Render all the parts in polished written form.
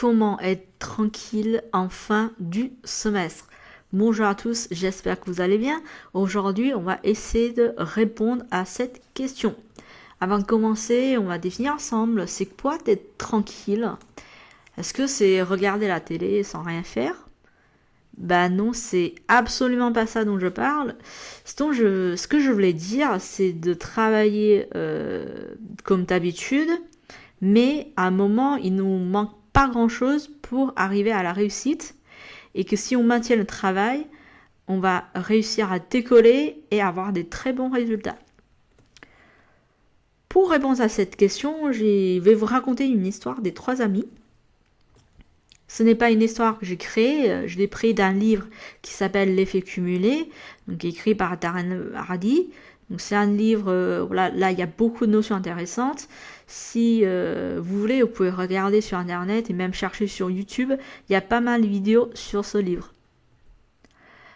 comment être tranquille en fin du semestre. Bonjour à tous, j'espère que vous allez bien. Aujourd'hui, on va essayer de répondre à cette question. Avant de commencer, on va définir ensemble, c'est quoi être tranquille? Est-ce que c'est regarder la télé sans rien faire? Ben non, c'est absolument pas ça dont je parle. Ce que je voulais dire, c'est de travailler comme d'habitude, mais à un moment, il nous manque pas grand-chose pour arriver à la réussite, et que si on maintient le travail, on va réussir à décoller et avoir des très bons résultats. Pour répondre à cette question, je vais vous raconter une histoire des 3 amis. Ce n'est pas une histoire que j'ai créée, je l'ai pris d'un livre qui s'appelle L'effet cumulé, donc écrit par Darren Hardy. Donc c'est un livre, là il y a beaucoup de notions intéressantes. Si vous voulez, vous pouvez regarder sur internet et même chercher sur YouTube, il y a pas mal de vidéos sur ce livre.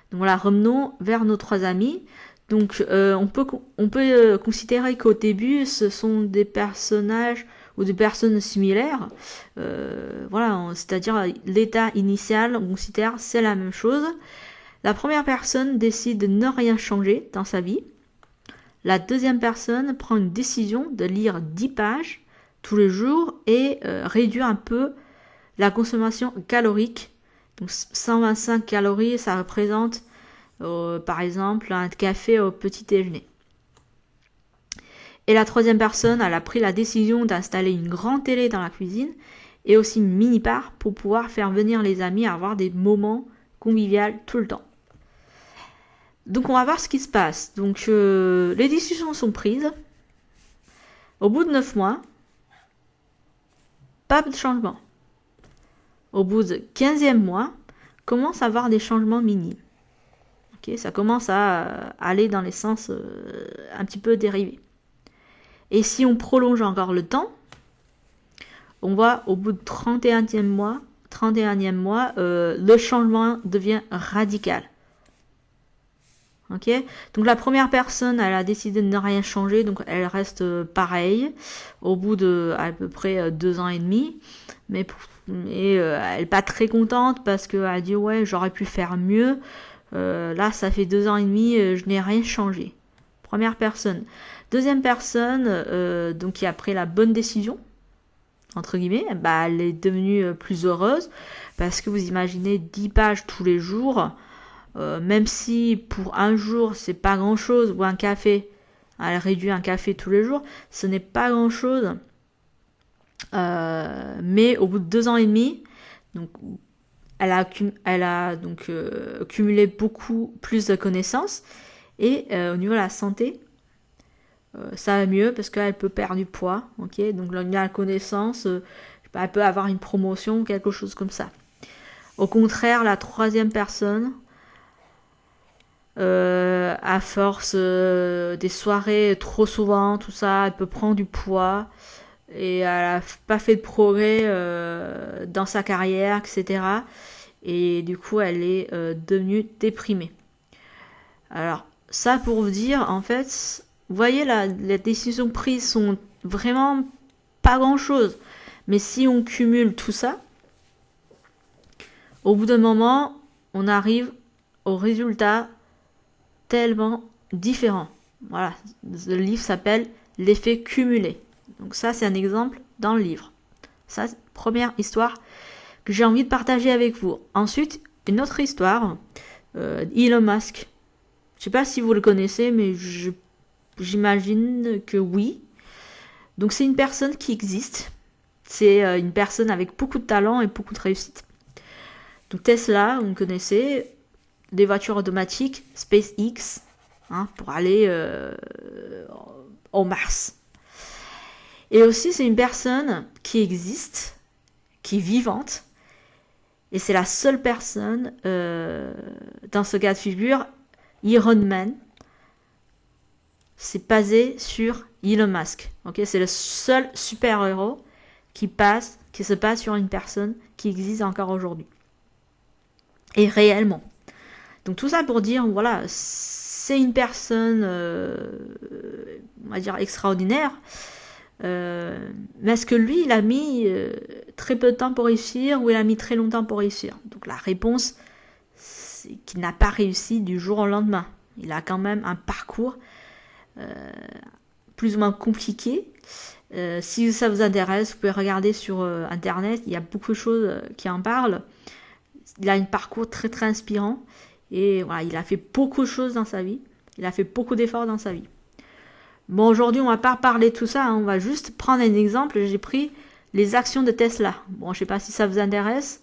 Donc voilà, revenons vers nos 3 amis. Donc on peut considérer qu'au début, ce sont des personnages ou des personnes similaires. Voilà, c'est-à-dire l'état initial, on considère c'est la même chose. La première personne décide de ne rien changer dans sa vie. La deuxième personne prend une décision de lire 10 pages tous les jours et réduire un peu la consommation calorique. Donc 125 calories, ça représente par exemple un café au petit déjeuner. Et la troisième personne, elle a pris la décision d'installer une grande télé dans la cuisine et aussi une mini-bar pour pouvoir faire venir les amis à avoir des moments conviviaux tout le temps. Donc on va voir ce qui se passe. Donc les décisions sont prises. Au bout de 9 mois, pas de changement. Au bout de 15e mois, commence à avoir des changements minimes. Okay, ça commence à aller dans les sens un petit peu dérivés. Et si on prolonge encore le temps, on voit au bout de 31e mois, le changement devient radical. Ok, donc la première personne, elle a décidé de ne rien changer, donc elle reste pareille au bout de à peu près 2 ans et demi, mais elle n'est pas très contente parce qu'elle a dit ouais j'aurais pu faire mieux. Là ça fait 2 ans et demi, je n'ai rien changé. Première personne. Deuxième personne, donc qui a pris la bonne décision entre guillemets, bah elle est devenue plus heureuse parce que vous imaginez 10 pages tous les jours. Même si pour un jour c'est pas grand chose, ou un café, elle réduit un café tous les jours, ce n'est pas grand chose, mais au bout de 2 ans et demi, donc elle a donc cumulé beaucoup plus de connaissances et au niveau de la santé, ça va mieux parce qu'elle peut perdre du poids, ok, donc là, il y a la connaissance, elle peut avoir une promotion, quelque chose comme ça. Au contraire, la troisième personne, à force des soirées trop souvent, tout ça, elle peut prendre du poids et elle a pas fait de progrès dans sa carrière, etc. Et du coup, elle est devenue déprimée. Alors, ça pour vous dire, en fait, vous voyez, les décisions prises sont vraiment pas grand-chose. Mais si on cumule tout ça, au bout d'un moment, on arrive au résultat tellement différent. Voilà, le livre s'appelle L'effet cumulé. Donc ça, c'est un exemple dans le livre. Ça, c'est la première histoire que j'ai envie de partager avec vous. Ensuite, une autre histoire, Elon Musk. Je sais pas si vous le connaissez, mais j'imagine que oui. Donc c'est une personne qui existe. C'est une personne avec beaucoup de talent et beaucoup de réussite. Donc Tesla, vous connaissez, des voitures automatiques, SpaceX, pour aller au Mars. Et aussi, c'est une personne qui existe, qui est vivante, et c'est la seule personne dans ce cas de figure, Iron Man, c'est basé sur Elon Musk. Okay, c'est le seul super-héros qui se passe sur une personne qui existe encore aujourd'hui. Et réellement. Donc tout ça pour dire, voilà, c'est une personne, on va dire, extraordinaire. Mais est-ce que lui, il a mis très peu de temps pour réussir ou il a mis très longtemps pour réussir? Donc la réponse, c'est qu'il n'a pas réussi du jour au lendemain. Il a quand même un parcours plus ou moins compliqué. Si ça vous intéresse, vous pouvez regarder sur internet, il y a beaucoup de choses qui en parlent. Il a un parcours très très inspirant et voilà, il a fait beaucoup de choses dans sa vie. Il a fait beaucoup d'efforts dans sa vie. Bon, aujourd'hui, on va pas parler de tout ça, hein, on va juste prendre un exemple. J'ai pris les actions de Tesla. Bon, je sais pas si ça vous intéresse,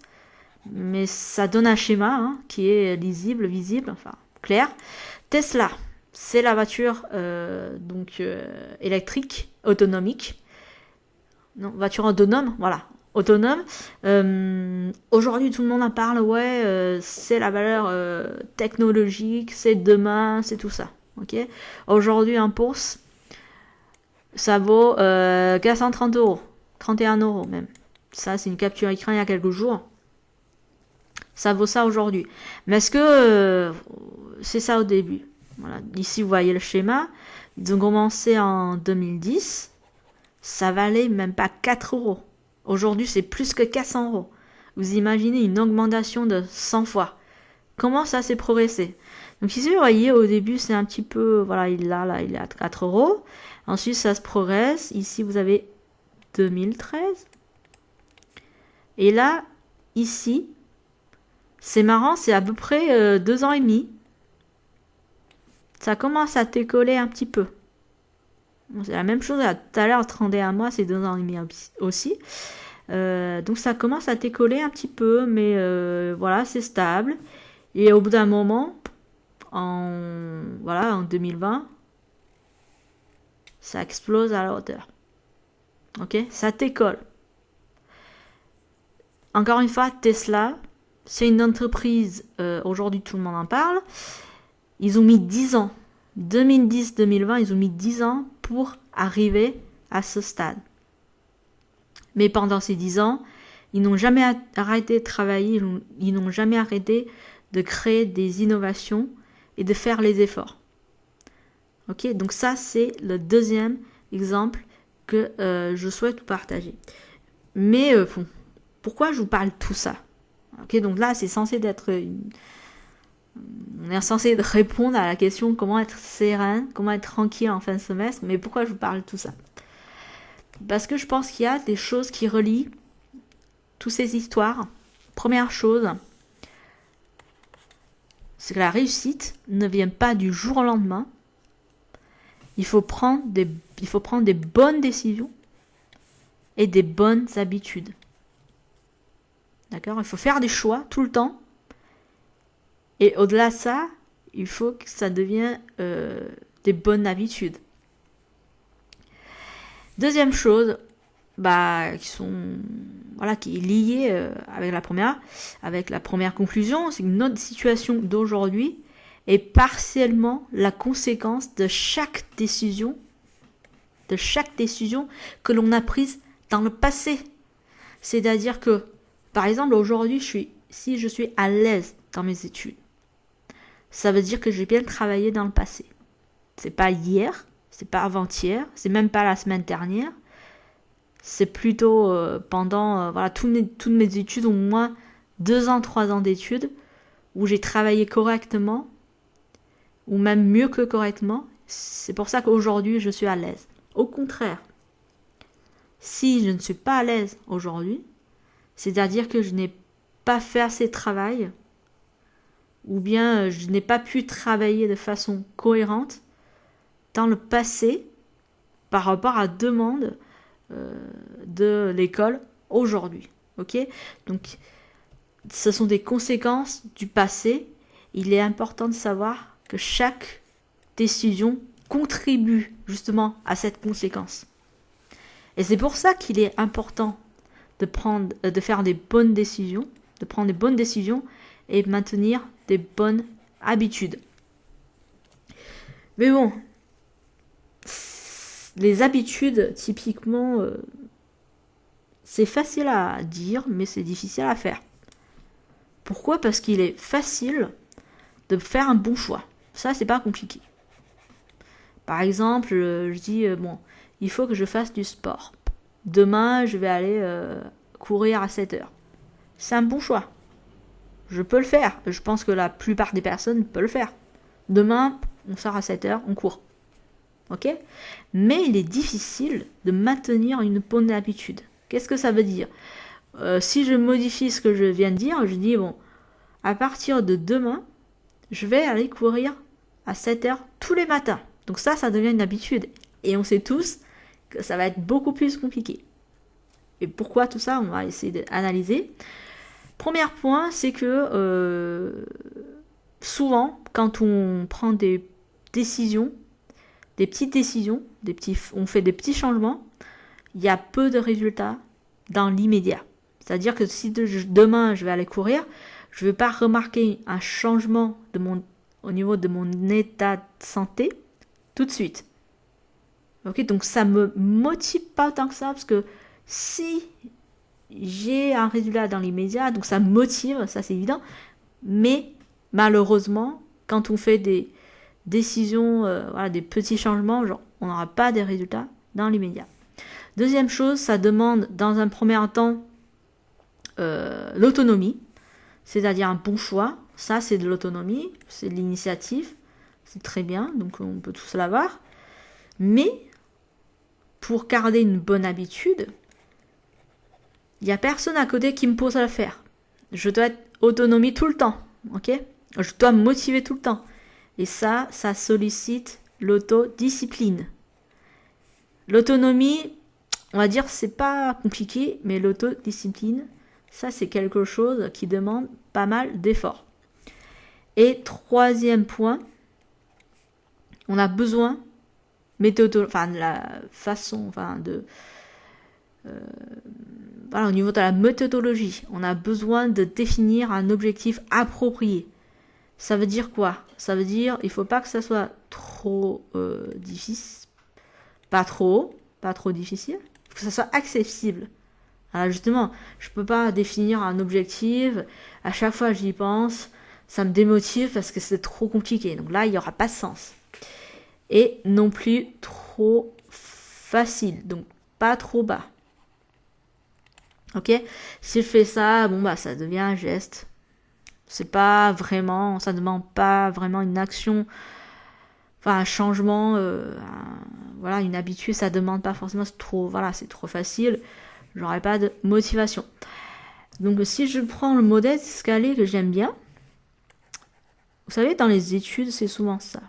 mais ça donne un schéma hein, qui est lisible, visible, enfin clair. Tesla, c'est la voiture électrique, autonomique. Non, voiture autonome, voilà, autonome. Aujourd'hui, tout le monde en parle, ouais, c'est la valeur technologique, c'est demain, c'est tout ça. Ok. Aujourd'hui, en bourse, ça vaut 430 euros, 31 euros même. Ça, c'est une capture écran il y a quelques jours. Ça vaut ça aujourd'hui. Mais est-ce que c'est ça au début? Voilà. Ici, vous voyez le schéma. Ils ont commencé en 2010. Ça valait même pas 4 euros. Aujourd'hui, c'est plus que 400 euros. Vous imaginez une augmentation de 100 fois. Comment ça s'est progressé? Donc ici, vous voyez, au début, c'est un petit peu... Voilà, il est à 4 euros. Ensuite, ça se progresse. Ici, vous avez 2013. Et là, ici, c'est marrant, c'est à peu près 2 ans et demi. Ça commence à décoller un petit peu. Bon, c'est la même chose tout à l'heure, 31 mois, c'est 2 ans et demi aussi. Donc ça commence à décoller un petit peu, mais voilà, c'est stable. Et au bout d'un moment, en 2020, ça explose à la hauteur. Ok, ça décolle. Encore une fois, Tesla, c'est une entreprise, aujourd'hui tout le monde en parle. Ils ont mis 10 ans. 2010-2020, ils ont mis 10 ans pour arriver à ce stade. Mais pendant ces 10 ans, ils n'ont jamais arrêté de travailler, ils n'ont jamais arrêté de créer des innovations et de faire les efforts. Ok, donc ça c'est le deuxième exemple que je souhaite vous partager. Mais bon, pourquoi je vous parle de tout ça? Ok, donc là c'est censé être on est censé répondre à la question comment être serein, comment être tranquille en fin de semestre, mais pourquoi je vous parle de tout ça? Parce que je pense qu'il y a des choses qui relient toutes ces histoires. Première chose, c'est que la réussite ne vient pas du jour au lendemain. Il faut prendre des bonnes décisions et des bonnes habitudes. D'accord? Il faut faire des choix tout le temps. Et au-delà de ça, il faut que ça devienne des bonnes habitudes. Deuxième chose, qui est liée avec la première conclusion, c'est que notre situation d'aujourd'hui est partiellement la conséquence de chaque décision que l'on a prise dans le passé. C'est-à-dire que, par exemple, aujourd'hui, si je suis à l'aise dans mes études, ça veut dire que j'ai bien travaillé dans le passé. C'est pas hier, c'est pas avant-hier, c'est même pas la semaine dernière. C'est plutôt pendant toutes mes études, au moins 2 ans, 3 ans d'études, où j'ai travaillé correctement, ou même mieux que correctement. C'est pour ça qu'aujourd'hui, je suis à l'aise. Au contraire, si je ne suis pas à l'aise aujourd'hui, c'est-à-dire que je n'ai pas fait assez de travail, ou bien je n'ai pas pu travailler de façon cohérente dans le passé par rapport à demande de l'école aujourd'hui. Ok? Donc, ce sont des conséquences du passé. Il est important de savoir que chaque décision contribue justement à cette conséquence. Et c'est pour ça qu'il est important de faire des bonnes décisions, de prendre des bonnes décisions et maintenir des bonnes habitudes. Mais bon, les habitudes, typiquement, c'est facile à dire, mais c'est difficile à faire. Pourquoi? Parce qu'il est facile de faire un bon choix. Ça, c'est pas compliqué. Par exemple, je dis, il faut que je fasse du sport. Demain, je vais aller courir à 7 heures. C'est un bon choix. Je peux le faire. Je pense que la plupart des personnes peuvent le faire. Demain, on sort à 7 heures, on court. Ok? Mais il est difficile de maintenir une bonne habitude. Qu'est-ce que ça veut dire? Si je modifie ce que je viens de dire, je dis, bon, à partir de demain, je vais aller courir à 7 heures tous les matins. Donc ça devient une habitude. Et on sait tous que ça va être beaucoup plus compliqué. Et pourquoi tout ça? On va essayer d'analyser. Premier point, c'est que souvent, quand on prend des décisions, des petites décisions, on fait des petits changements, il y a peu de résultats dans l'immédiat. C'est-à-dire que si demain je vais aller courir, je ne vais pas remarquer un changement au niveau de mon état de santé tout de suite. Ok, donc ça me motive pas autant que ça, parce que si j'ai un résultat dans l'immédiat, donc ça me motive, ça c'est évident, mais malheureusement, quand on fait des décisions, des petits changements, genre, on n'aura pas des résultats dans l'immédiat. Deuxième chose, ça demande dans un premier temps l'autonomie, c'est-à-dire un bon choix. Ça, c'est de l'autonomie, c'est de l'initiative, c'est très bien, donc on peut tous l'avoir. Mais pour garder une bonne habitude, il n'y a personne à côté qui me pose à le faire. Je dois être autonomie tout le temps, ok? Je dois me motiver tout le temps. Et ça sollicite l'autodiscipline. L'autonomie, on va dire, c'est pas compliqué, mais l'autodiscipline, ça c'est quelque chose qui demande pas mal d'efforts. Et troisième point, on a besoin au niveau de la méthodologie, on a besoin de définir un objectif approprié. Ça veut dire quoi? Ça veut dire il faut pas que ça soit trop difficile, pas trop difficile, il faut que ça soit accessible. Alors justement, je peux pas définir un objectif, à chaque fois j'y pense, ça me démotive parce que c'est trop compliqué. Donc là, il n'y aura pas de sens. Et non plus trop facile, donc pas trop bas. Ok? Si je fais ça, ça devient un geste. C'est pas vraiment, ça demande pas vraiment une action, un changement, une habitude, ça demande pas forcément, c'est trop facile, j'aurais pas de motivation. Donc si je prends le modèle escalier que j'aime bien, vous savez, dans les études, c'est souvent ça.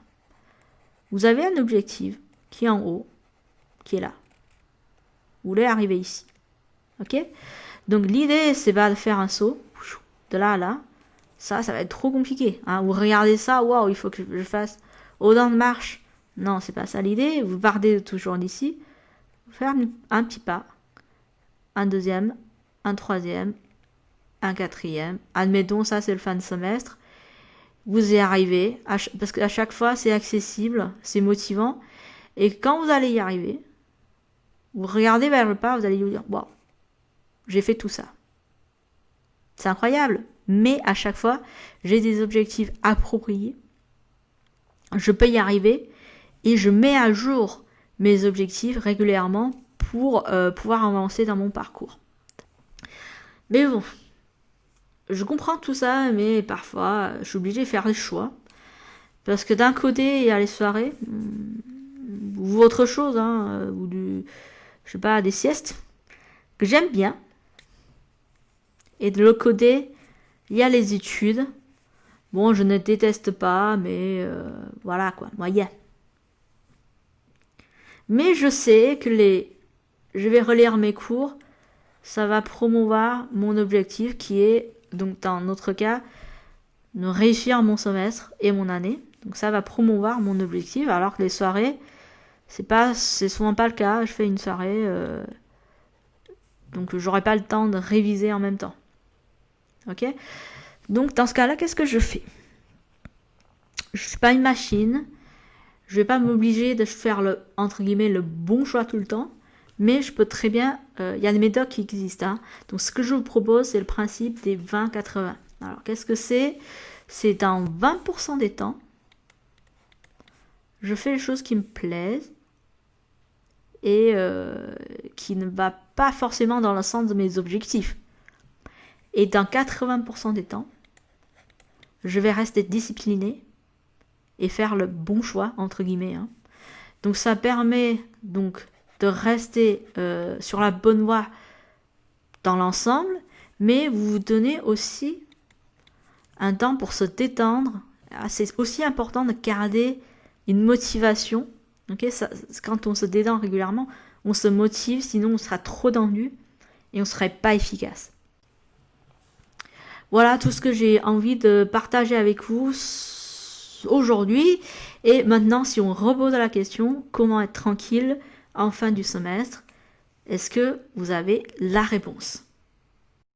Vous avez un objectif qui est en haut, qui est là. Vous voulez arriver ici. Ok? Donc l'idée, c'est pas de faire un saut, de là à là. Ça va être trop compliqué. Hein. Vous regardez ça, waouh, il faut que je fasse autant de marche. Non, c'est pas ça l'idée. Vous partez toujours d'ici. Vous faites un petit pas, un deuxième, un troisième, un quatrième. Admettons, ça c'est le fin de semestre. Vous y arrivez, parce qu'à chaque fois c'est accessible, c'est motivant. Et quand vous allez y arriver, vous regardez vers le pas, vous allez vous dire, waouh, j'ai fait tout ça. C'est incroyable. Mais à chaque fois, j'ai des objectifs appropriés. Je peux y arriver et je mets à jour mes objectifs régulièrement pour pouvoir avancer dans mon parcours. Mais bon, je comprends tout ça, mais parfois, je suis obligée de faire des choix. Parce que d'un côté, il y a les soirées, ou autre chose, ou des siestes, que j'aime bien. Et de l'autre côté, il y a les études. Bon, je ne déteste pas, mais moyen. Mais je sais que je vais relire mes cours, ça va promouvoir mon objectif qui est, donc dans notre cas, de réussir mon semestre et mon année. Donc ça va promouvoir mon objectif, alors que les soirées, c'est souvent pas le cas. Je fais une soirée, donc j'aurai pas le temps de réviser en même temps. Ok? Donc dans ce cas-là, qu'est-ce que je fais? Je suis pas une machine. Je vais pas m'obliger de faire entre guillemets le bon choix tout le temps, mais je peux très bien. Il y a des méthodes qui existent. Donc ce que je vous propose, c'est le principe des 20-80. Alors qu'est-ce que c'est? C'est dans 20% des temps, je fais les choses qui me plaisent et qui ne va pas forcément dans le sens de mes objectifs. Et dans 80% des temps, je vais rester discipliné et faire le bon choix, entre guillemets. Hein. Donc ça permet donc de rester sur la bonne voie dans l'ensemble, mais vous vous donnez aussi un temps pour se détendre. C'est aussi important de garder une motivation. Okay, quand on se détend régulièrement, on se motive, sinon on sera trop tendu et on ne serait pas efficace. Voilà tout ce que j'ai envie de partager avec vous aujourd'hui. Et maintenant, si on repose la question, comment être tranquille en fin du semestre, est-ce que vous avez la réponse ?